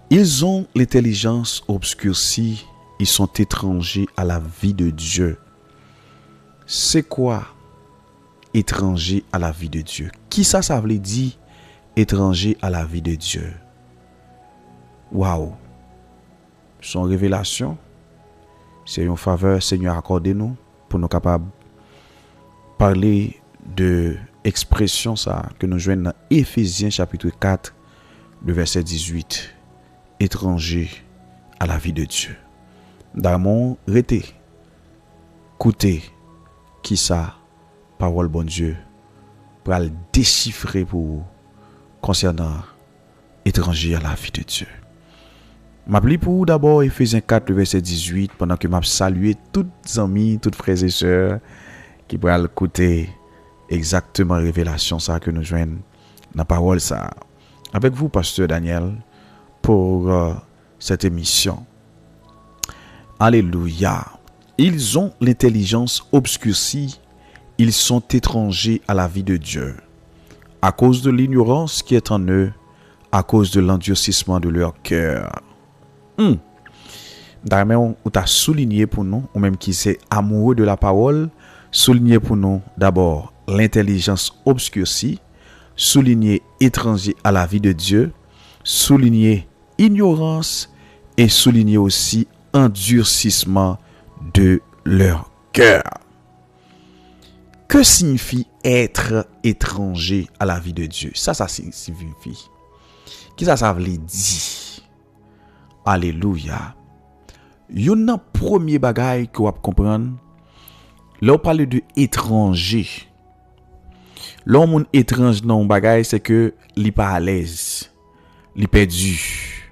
Ils ont l'intelligence obscurcie, ils sont étrangers à la vie de Dieu. C'est quoi étranger à la vie de Dieu? Qui ça veut dire étranger à la vie de Dieu? Waouh! Son révélation, c'est une faveur Seigneur accordé nous pour nous capables parler de expression ça que nous joignons dans Éphésiens chapitre 4 le verset 18. Étranger à la vie de Dieu. D'amon rete, écoutez qui ça parole bon Dieu pour le déchiffrer pour vous concernant étranger à la vie de Dieu. M'a pli pour vous d'abord Éphésiens 4 le verset 18 pendant que m'a salué toutes les amis, toutes frères et sœurs qui pourraient écouter exactement révélation ça que nous joignons dans la parole ça. Avec vous pasteur Daniel pour cette émission. Alléluia. Ils ont l'intelligence obscurcie, ils sont étrangers à la vie de Dieu, à cause de l'ignorance qui est en eux, à cause de l'endurcissement de leur cœur. D'ailleurs, on t'a souligné pour nous, ou même qui c'est amoureux de la parole, souligné pour nous d'abord l'intelligence obscurcie, souligner étranger à la vie de Dieu, souligner ignorance et souligner aussi endurcissement de leur cœur. Que signifie être étranger à la vie de Dieu? Ça signifie. Qui ça veut dire? Alléluia. Yon premier bagay que vous comprendre. Là on parle de étranger. L'homme moun étrange dans bagay c'est que li pas à l'aise. Li perdu,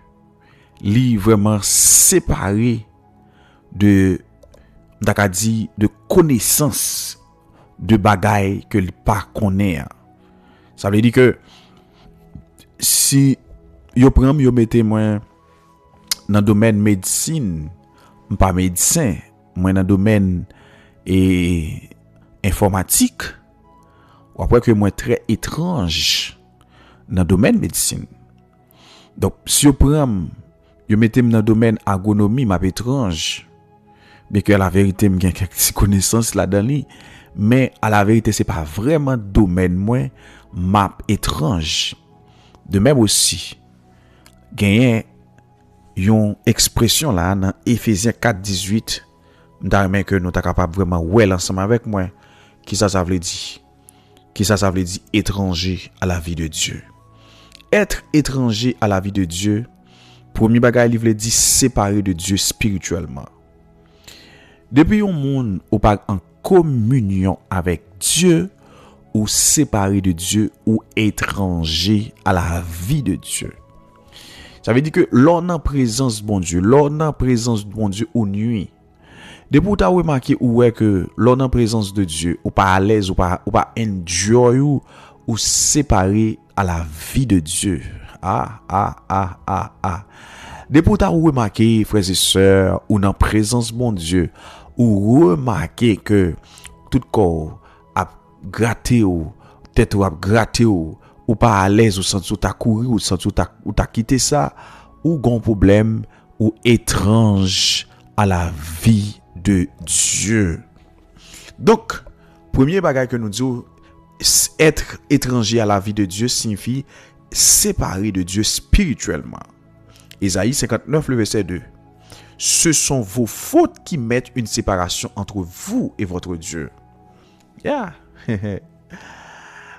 li vraiment séparé de connaissance de bagaille que li pas connaît. Ça veut dire que si yo prend yo mette moi dans domaine médecine, pas médecin, moi dans domaine informatique, ou après que moi très étrange dans domaine médecine. Donc, si vous prenez, vous mettez dans le domaine agronomie, m'a étrange. Mais que la vérité, j'ai quelques connaissances là-dedans. Mais à la vérité, c'est pas vraiment domaine, moi, m'a étrange. De même aussi, il y a une expression là, dans Éphésiens 4, 18, d'ailleurs, que nous sommes capables vraiment ouais ensemble avec moi. Qui ça veut dire? Qui ça veut dire étranger à la vie de Dieu? Être étranger à la vie de Dieu, premier bagay il veut dire séparé de Dieu spirituellement. Depuis un monde ou pas en communion avec Dieu, ou séparé de Dieu, ou étranger à la vie de Dieu. Ça veut dire que l'on en présence de bon Dieu, l'on en présence de bon Dieu ou nuit. Depuis tu as remarqué ou est que l'on en présence de Dieu, ou pas à l'aise, ou pas enjoy ou séparé à la vie de Dieu. Depuis tu as remarqué, frères et sœurs, ou dans présence de bon Dieu, ou remarqué que tout corps a gratté ou tête ou a gratté ou pas à l'aise ou senti ou t'as couru ou senti ou t'as quitté ça, ou gon problème ou étrange à la vie de Dieu. Donc, premier bagage que nous disons, être étranger à la vie de Dieu signifie séparé de Dieu spirituellement. Ésaïe 59, le verset 2. Ce sont vos fautes qui mettent une séparation entre vous et votre Dieu. Yeah.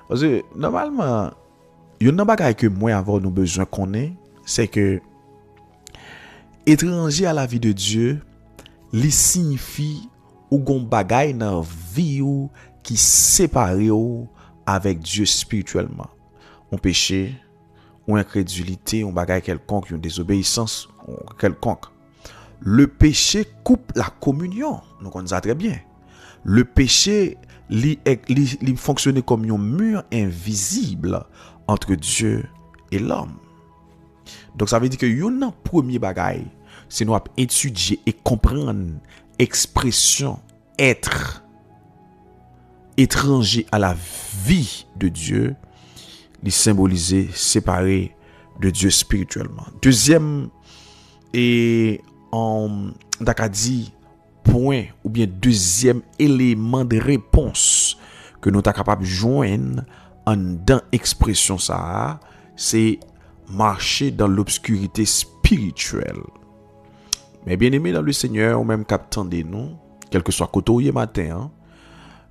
Parce que normalement, il y a un bagage que moi avoir nous besoin qu'on ait, c'est que étranger à la vie de Dieu, li signifie ou gon bagay dans vie ou qui séparé ou avec Dieu spirituellement. Un péché, ou incrédulité, un bagay quelconque, une désobéissance quelconque. Le péché coupe la communion. Nous connaissons ça très bien. Le péché li fonctionne comme un mur invisible entre Dieu et l'homme. Donc ça veut dire que yon premier bagay, c'est nous étudier et comprendre expression être étranger à la vie de Dieu, li symboliser séparé de Dieu spirituellement. Deuxième et dit point ou bien deuxième élément de réponse que nous sommes capables de joindre en dans expression ça, c'est marcher dans l'obscurité spirituelle. Mais bien aimé dans le Seigneur, ou même captant de nous, quel que soit côté où il est matin, hein,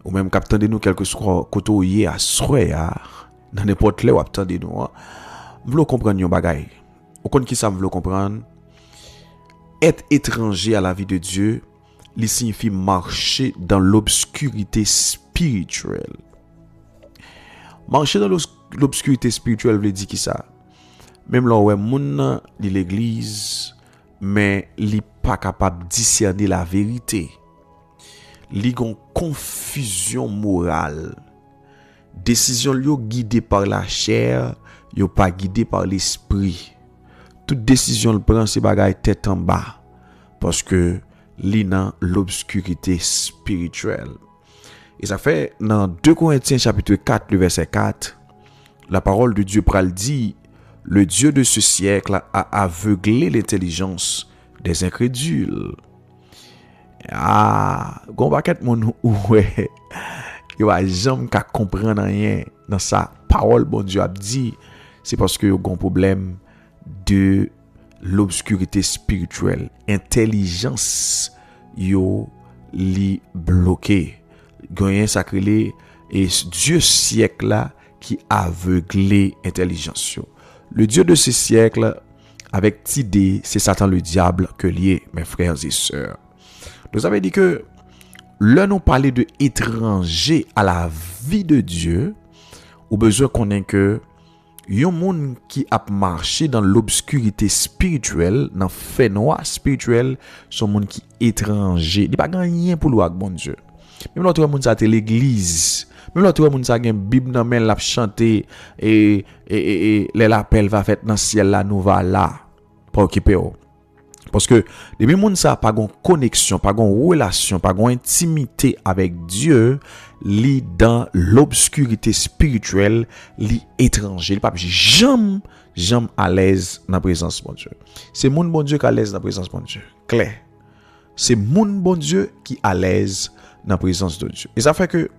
ou même captant de nous, quel que soit côté où il est à soir, dans n'importe là où captant de nous, vous voulez comprendre yon bagay. Ou kon qui ça vous voulez comprendre? Être étranger à la vie de Dieu, il signifie marcher dans l'obscurité spirituelle. Marcher dans l'obscurité spirituelle veut dire qui ça? Même là où est moun de l'église, mais li pas capable de discerner la vérité. Li gon confusion morale. Décision yo guidée par la chair, yo pas guidée par l'esprit. Toute décision le prend c'est bagay tête en bas parce que li dans l'obscurité spirituelle. Et ça fait dans 2 Corinthiens chapitre 4 le verset 4, la parole de Dieu pral dit, le Dieu de ce siècle a aveuglé l'intelligence des incrédules. Ah, gon paquet moun ouais, yo va jamais ka comprendre rien dans sa parole bon Dieu a dit, c'est parce que yo gon problème de l'obscurité spirituelle, intelligence yo li bloqué. Gagné sacré et Dieu siècle là qui aveuglé intelligence. Le Dieu de ce siècle avec Tidé, c'est Satan le diable que lié, mes frères et sœurs. Nous avons dit que là nous parler de étranger à la vie de Dieu, ou besoin qu'on ait que yon moun qui a marché dans l'obscurité spirituelle, dans fait noir spirituel, son moun qui étranger, il pas rien pour le bon Dieu. Même l'autre moun ça l'église, même l'autre moun ça gen Bible dans main l'a chanter et les l'appel va fait dans ciel la nous va là pour occuper. Parce que les moun ça pas gon connexion, pas gon relation, pas gon intimité avec Dieu, li dans l'obscurité spirituelle, li étranger, il pas jamais à l'aise dans la présence de Dieu. C'est moun bon Dieu qui à l'aise dans la présence de Dieu. Clair. C'est moun bon Dieu qui à l'aise dans la présence de Dieu. Et ça fait que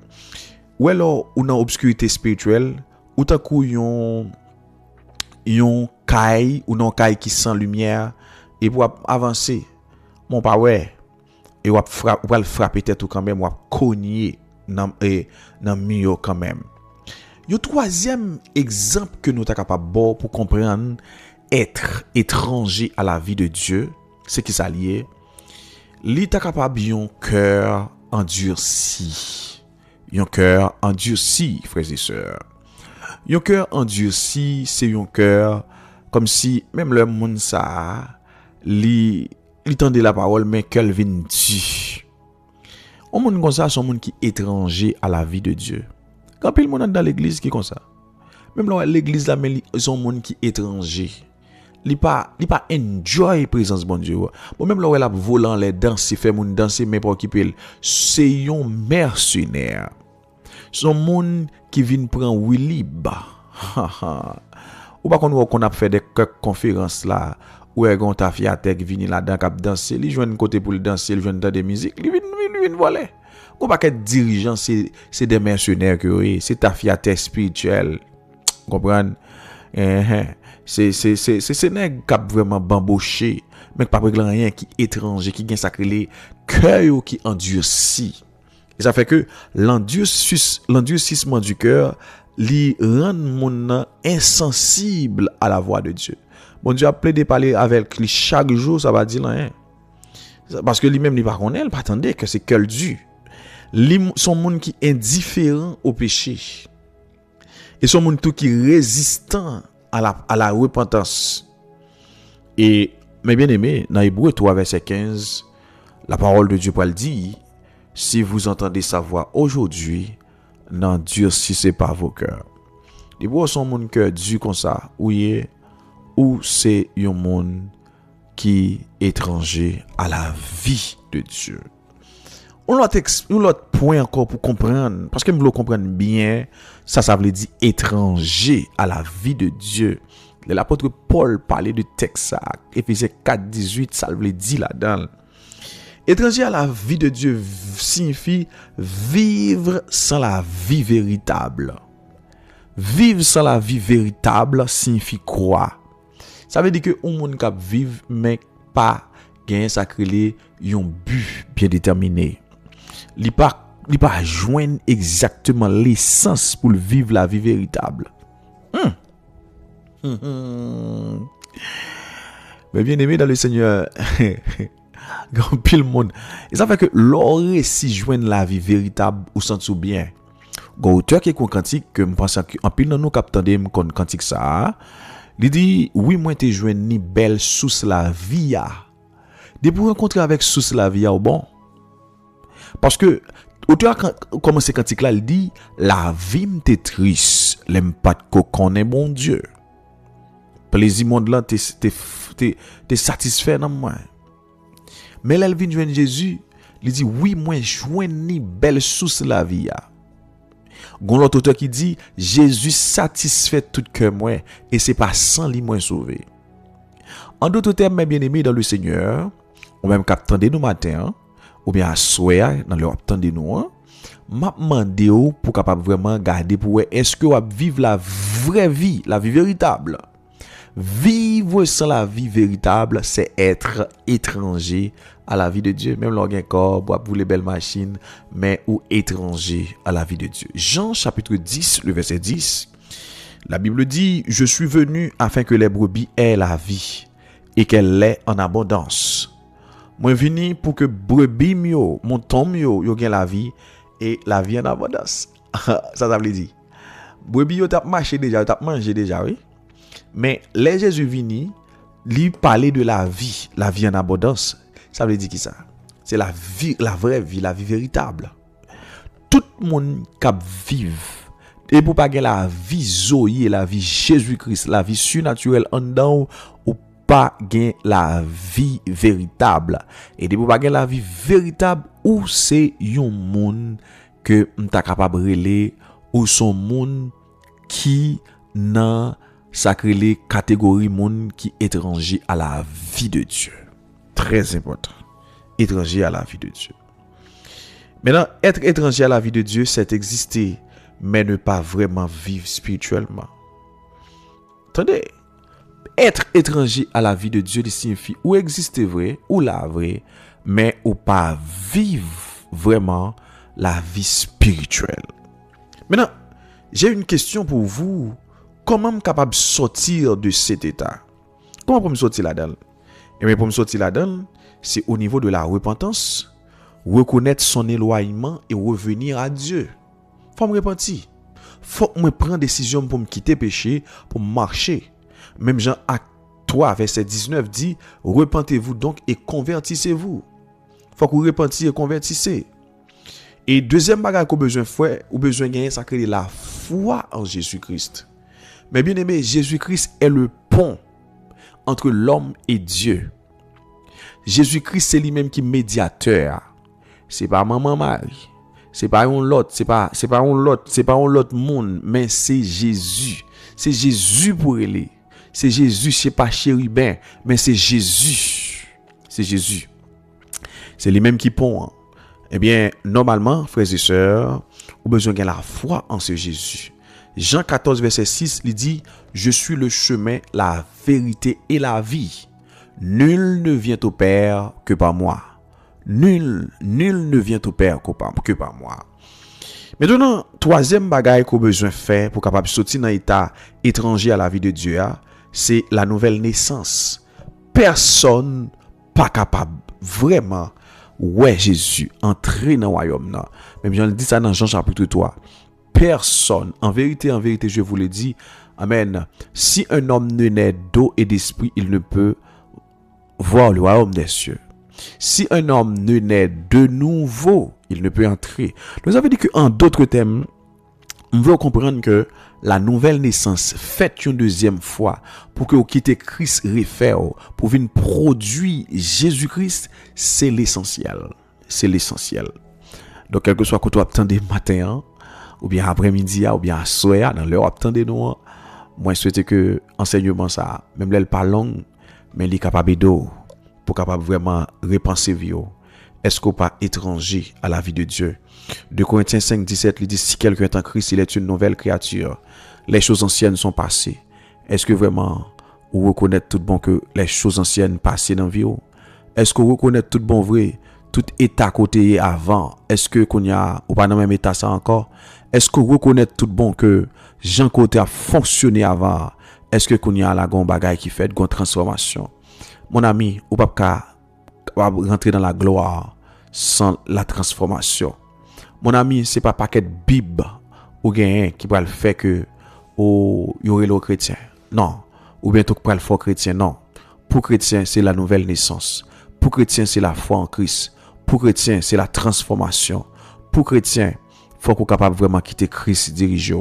ou alors ou dans obscurité spirituelle, ou ta kou yon caille ou non caille qui sans lumière et pour avancer mon pas ouais et ou va frapper tête ou quand même ou cogner dans mur quand même. Le troisième exemple que nous sommes capables pour comprendre être étranger à la vie de Dieu, c'est qui ça lié. Li ta capable yon cœur endurci. Yon cœur endurci, frères et sœurs. Yon cœur endurci, c'est yon cœur comme si même le monde ça li tendait la parole mais qu'elle vient du. On monde comme ça, son monde qui est étranger à la vie de Dieu. Quand pile monde dans l'église qui comme ça. Même là l'église là mais son monde qui est étranger. Li pas enjoy présence bon Dieu. Bon même là où elle a volant les danser faire moun danser mais pas occuper c'est yon mercenaire. Son monde qui vient prendre Willy ba. Ou pas qu'on a fait des conférences là où est gon ta fiatek vini là-dedans cap danser, li joine côté pour le danser, il joine dans des musiques, li vinn voler. Ou pas que dirigeant c'est des mercenaires que c'est ta fiatek spirituelle. Comprendre? C'est nèg cap vraiment bamboché, mais pas régler rien qui étranger, qui gagne sacré cœur qui endurci. Et ça fait que l'endurcissement du cœur li rend mon insensible à la voix de Dieu. Bon Dieu a plaidé parler avec lui chaque jour, ça va dire rien. Parce que lui-même, il pas connaît, il pas attendre que c'est quel Dieu. Son monde qui est indifférent au péché. Et son monde tout qui est résistant à la repentance. Et, mes bien-aimés, dans Hébreux 3, verset 15, la parole de Dieu pour le dire, si vous entendez sa voix aujourd'hui, n'endurcissez pas vos cœurs. Hébreux son monde cœur Dieu comme ça, ou c'est un monde qui est étranger à la vie de Dieu. On l'autre point encore pour comprendre, parce que nous voulons comprendre bien, ça veut dire étranger à la vie de Dieu. L'apôtre Paul parlait de texte ça, Éphésiens 4, 18, ça le dit là-dedans. Étranger à la vie de Dieu signifie vivre sans la vie véritable. Vivre sans la vie véritable signifie quoi? Ça veut dire que on monde cap vivre mais pas gagner sacré un but bien déterminé. Li pas joindre exactement l'essence pour vivre la vie véritable. Mais bien aimé dans le Seigneur, grand pile monde. Et ça fait que l'aurait si joindre la vie véritable ou sens bien. Gon auteur qui est quantique que me pense que en pile dans nous captandé me quantique ça. Il dit oui moi te joindre ni belle source la vie a. De pour rencontrer avec source la vie a bon. Parce que auteur commence quantique là il dit la vie m'était triste, l'aime pas de connaît bon Dieu. Plaisir monde là t'es satisfait dans moi. Mais là, elle vient joindre Jésus, il dit oui, moi joindre ni belle source la vie a. Gon l'autre auteur qui dit Jésus satisfait tout cœur moi et c'est pas sans lui moi sauvé. En d'autres termes, mes bien-aimés dans le Seigneur, ou même qu'attendez nous matin, ou bien à soir dans leur attendez nous, m'a demandé pour capable vraiment garder pour est-ce que vous vivre la vraie vie, la vie véritable. Vivre sans la vie véritable, c'est être étranger à la vie de Dieu. Même l'organe corps, boire pour les belles machines, mais ou étranger à la vie de Dieu. Jean chapitre 10, le verset 10, la Bible dit, « Je suis venu afin que les brebis aient la vie et qu'elle l'ait en abondance. » Moi venu pour que brebis mio, mon ton mio, yo gagne la vie et la vie en abondance. Ça veut dire. Brebis yo tap marché déjà, yo tap mangé déjà, oui. Mais les Jésus vini, lui parler de la vie en abondance. Ça veut dire qui ça? C'est la vie, la vraie vie, la vie véritable. Tout le monde cap vive et pour pas gagner la vie Zoé, la vie Jésus-Christ, la vie surnaturelle en dedans ou pas gagner la vie véritable. Et pour pas gagner la vie véritable ou c'est un monde que m'ta capable relé ou son monde qui n'a sacré les catégories monde qui étranger à la vie de Dieu. Très important. Étranger à la vie de Dieu. Maintenant, être étranger à la vie de Dieu, c'est exister, mais ne pas vraiment vivre spirituellement. Attendez. Être étranger à la vie de Dieu signifie ou exister vrai, ou la vrai, mais ou pas vivre vraiment la vie spirituelle. Maintenant, j'ai une question pour vous. Comment je suis capable de sortir de cet état? Comment pour me sortir là-dedans? Et bien pour me sortir là-dedans, c'est au niveau de la repentance, reconnaître son éloignement et revenir à Dieu. Faut me repentir. Faut me prendre décision pour me quitter péché, pour marcher. Même Jean acte 3 verset 19 dit, repentez-vous donc et convertissez-vous. Faut que vous repentiez et convertissez. Et deuxième bagage qu'on besoin faire, ou besoin gagner, ça crée la foi en Jésus-Christ. Mais bien aimé, Jésus-Christ est le pont entre l'homme et Dieu. Jésus-Christ, c'est lui-même qui est médiateur. C'est pas maman Marie. C'est pas un lot, c'est pas un l'autre monde, mais c'est Jésus. C'est Jésus pour elle. C'est Jésus, c'est pas chérubin, mais c'est Jésus. C'est Jésus. C'est lui-même qui pont. Eh bien, normalement, frères et sœurs, vous avez besoin de la foi en ce Jésus. Jean 14, verset 6, il dit, « Je suis le chemin, la vérité et la vie. Nul ne vient au Père que par moi. » Nul ne vient au Père que par moi. Maintenant, troisième bagaille qu'on a besoin de faire pour capable sortir dans l'état étranger à la vie de Dieu, c'est la nouvelle naissance. Personne pas capable vraiment ouais Jésus entrer dans le royaume. Même Jean le dit ça dans Jean chapitre 3. Personne, en vérité, je vous le dis, amen. Si un homme ne naît d'eau et d'esprit, il ne peut voir le royaume des cieux. Si un homme ne naît de nouveau, il ne peut entrer. Nous avons dit qu'en d'autres termes, on veut comprendre que la nouvelle naissance faite une deuxième fois pour que vous quittez Christ réfère pour venir produire Jésus-Christ, c'est l'essentiel. C'est l'essentiel. Donc, quel que soit que tu attendez matin, ou bien après-midi, ou bien à soir, dans l'heure attendez nous, Moi souhaite que enseignement ça, même là pas long, mais il est capable d'eau pour capable vraiment repenser vie. Est-ce qu'on pas étranger à la vie de Dieu? 2 Corinthiens 5, 17, il dit si quelqu'un est en Christ, il est une nouvelle créature. Les choses anciennes sont passées. Est-ce que vraiment vous reconnaissez tout bon que les choses anciennes passées dans la vie? Est-ce que vous reconnaissez tout bon vrai? Tout état côté avant, est-ce que qu'on y a ou pas dans le même état ça encore? Est-ce que vous reconnaissez tout bon que Jean côté a fonctionné avant? Est-ce que qu'on y a la gon bagaille qui fait une transformation? Mon ami, ou pas rentrer dans la gloire sans la transformation. Mon ami, c'est pas paquet de Bible ou gain qui va le faire que y aurait le chrétien. Non, ou bien tout pour le fort chrétien, non. Pour chrétien, c'est la nouvelle naissance. Pour chrétien, c'est la foi en Christ. Pour chrétien, c'est la transformation. Pour chrétien, faut qu'on capable vraiment quitter Christ diriger.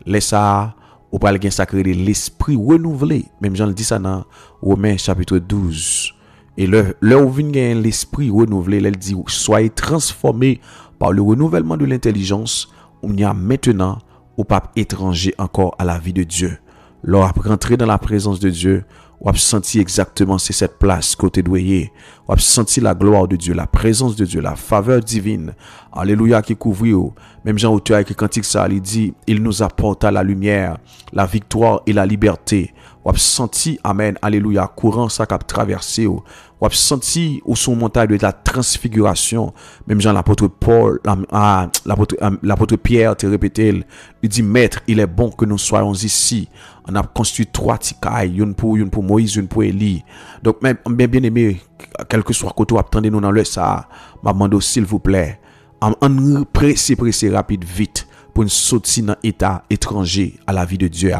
Laisse ça ou pas le sacré de l'esprit renouvelé. Même Jean le dit ça dans Romains chapitre 12. Et là où vient l'esprit renouvelé, il dit soyez transformés par le renouvellement de l'intelligence. On y a maintenant au pape étranger encore à la vie de Dieu. Lors après rentrer dans la présence de Dieu, on a senti exactement c'est cette place côté doué. On a senti la gloire de Dieu, la présence de Dieu, la faveur divine. Alléluia qui couvre. Même Jean auteur qui cantique ça, il dit il nous apporte à la lumière, la victoire et la liberté. On a senti amen, alléluia, courant ça qui a traversé. On a senti au son montagne de la transfiguration. Même Jean l'apôtre Paul, l'apôtre Pierre te répété, il dit maître, il est bon que nous soyons ici. On a construit 3 tikailles, une pour Moïse, une pour Élie. Donc même bien aimé, quel que soit côté attendez nous dans le ça, m'a demandé s'il vous plaît, en pressé rapide vite pour une sortie dans état étranger à la vie de Dieu.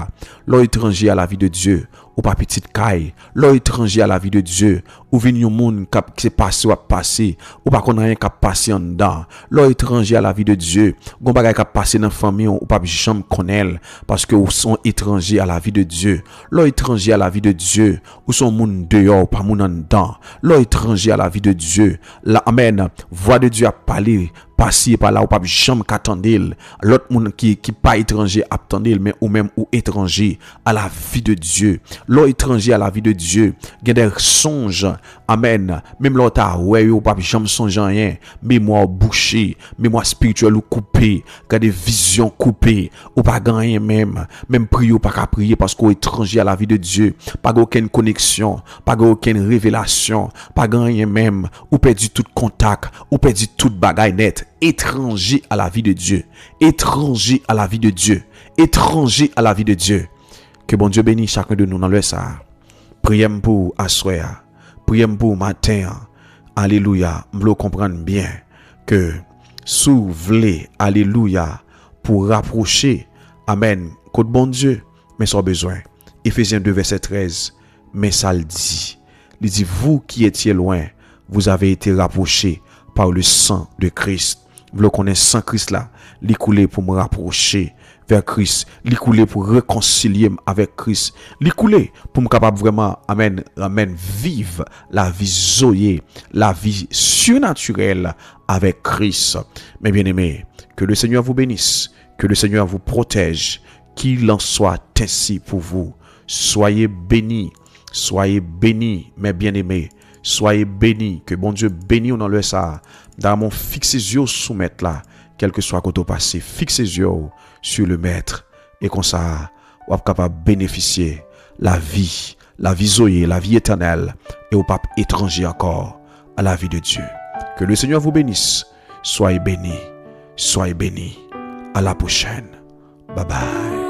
L'or étranger à la vie de Dieu, ou pas petite caille. L'or étranger à la vie de Dieu, ou vient un monde qui s'est passé ou a passé, ou pas qu'on a rien qui a passé en dedans. L'or étranger à la vie de Dieu, gon bagay qui a passé dans la famille ou pas jamais connaît parce que ou sont étrangers à la vie de Dieu. L'or étranger à la vie de Dieu, ou sont monde dehors ou pas monde en dedans. L'or étranger à la vie de Dieu. La amen, voix de Dieu a parlé passer par là ou pas jamais qu'attendre l'autre monde qui pas étranger attendre mais ou même ou étranger à la vie de Dieu. L'autre étranger à la vie de Dieu, il y a des songes, amen, même l'autre a ouais ou pas jamais songe rien, mémoire bouchée, mémoire spirituelle ou coupée, il y a des visions coupées ou pas gagner même prier ou pas qu'à prier parce qu'on est étranger à la vie de Dieu, pas aucune connexion, pas aucune révélation, pas gagner même ou perdu tout contact, ou perdu toute bagaille net. Étranger à la vie de Dieu, étranger à la vie de Dieu, étranger à la vie de Dieu. Que bon Dieu bénisse chacun de nous dans le ça. Prions pour assoir, prions pour matin. Alléluia. M'lo comprendre bien que sous vle, alléluia, pour rapprocher, amen, côté bon Dieu, mais sans besoin. Éphésiens 2 verset 13, mais ça le dit. Il dit vous qui étiez loin, vous avez été rapprochés par le sang de Christ. Vous connaissez sang Christ là, il coulé pour me rapprocher vers Christ, il coulé pour réconcilier avec Christ, il coulé pour me capable vraiment amen vivre la vie zoé, la vie surnaturelle avec Christ. Mes bien-aimés, que le Seigneur vous bénisse, que le Seigneur vous protège, qu'il en soit ainsi pour vous. Soyez bénis, mes bien-aimés. Soyez bénis, que bon Dieu bénisse dans le ça. Dans mon fixez yeux soumettre là, quel que soit côté passé, fixez yeux sur le maître et comme ça, vous êtes capable de bénéficier la vie zoé, la vie éternelle et au pape étranger encore à la vie de Dieu. Que le Seigneur vous bénisse. Soyez bénis. À la prochaine. Bye bye.